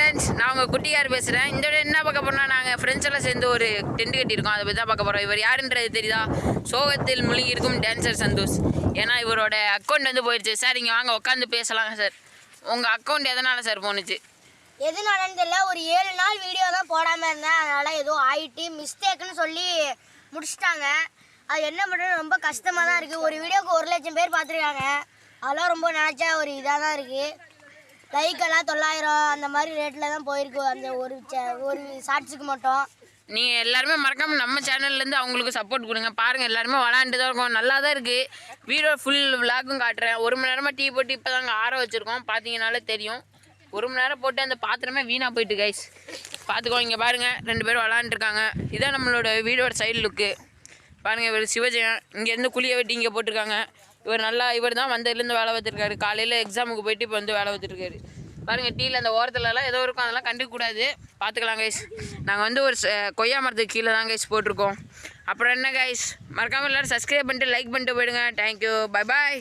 Friends, நான் உங்கள் குட்டியார் பேசுகிறேன். இந்த விட என்ன பார்க்க போனால் நாங்கள் ஃப்ரெண்ட்ஸ் எல்லாம் சேர்ந்து ஒரு டென்ட் கட்டியிருக்கோம். அதை பற்றி தான் பார்க்க போகிறோம். இவர் யாருன்றது தெரியுதா? சோகத்தில் முழுகி இருக்கும் டான்சர் சந்தோஷ். ஏன்னா இவரோட அக்கௌண்ட் வந்து போயிடுச்சு. சார் இங்கே வாங்க உட்காந்து பேசலாங்க சார். உங்கள் அக்கௌண்ட் எதனால் சார் போணுச்சு? எதுனாலன்னு தெரியல, ஒரு 7 நாள் வீடியோ தான் போடாமல் இருந்தேன். அதனால் ஏதோ ஆயிட்டு மிஸ்டேக்குன்னு சொல்லி முடிச்சிட்டாங்க. அது என்ன பண்ணுறது, ரொம்ப கஷ்டமாக தான் இருக்குது. ஒரு வீடியோக்கு 1 லட்சம் பேர் பார்த்துருக்காங்க. அதெல்லாம் ரொம்ப நினச்சா ஒரு இதாக தான் இருக்குது. லைக்கெல்லாம் 900 அந்த மாதிரி ரேட்டில் தான் போயிருக்கு அந்த ஒரு ஷார்ட்ஸுக்கு மட்டும். நீங்கள் எல்லாருமே மறக்காமல் நம்ம சேனல்லேருந்து அவங்களுக்கு சப்போர்ட் கொடுங்க. பாருங்கள், எல்லாருமே விளாண்டு தான் இருக்கும். நல்லா தான் இருக்குது. வீடியோ ஃபுல் விளாகும் காட்டுறேன். 1 மணி நேரமாக டீ போட்டு இப்போ தாங்க ஆற வச்சுருக்கோம். பார்த்தீங்கனாலே தெரியும். 1 மணி நேரம் போட்டு அந்த பாத்திரமே வீணாக போயிட்டு கைஸ். பார்த்துக்கோ, இங்கே பாருங்கள் 2 பேரும் விளாண்டுருக்காங்க. இதான் நம்மளோட வீடியோட சைடு லுக்கு. பாருங்கள், இவர் சிவஜெயன் இங்கேருந்து குழியை வெட்டி இங்கே போட்டிருக்காங்க. இவர் தான் வந்ததுலேருந்து வேலை பார்த்துருக்காரு. காலையில் எக்ஸாமுக்கு போயிட்டு இப்போ வந்து வேலை பார்த்துருக்காரு. பாருங்கள், டீயில் அந்த ஓரத்துலலாம் ஏதோ இருக்கும், அதெல்லாம் கண்டுக்கூடாது. பார்த்துக்கலாம் கைஸ். நாங்கள் வந்து ஒரு கொய்யா மரத்துக்கு கீழே தான் கைஸ் போட்டிருக்கோம். அப்புறம் என்ன கைஸ், மறக்காமல் எல்லோரும் சப்ஸ்கிரைப் பண்ணிட்டு லைக் பண்ணிட்டு போயிடுங்க. Thank you, bye bye.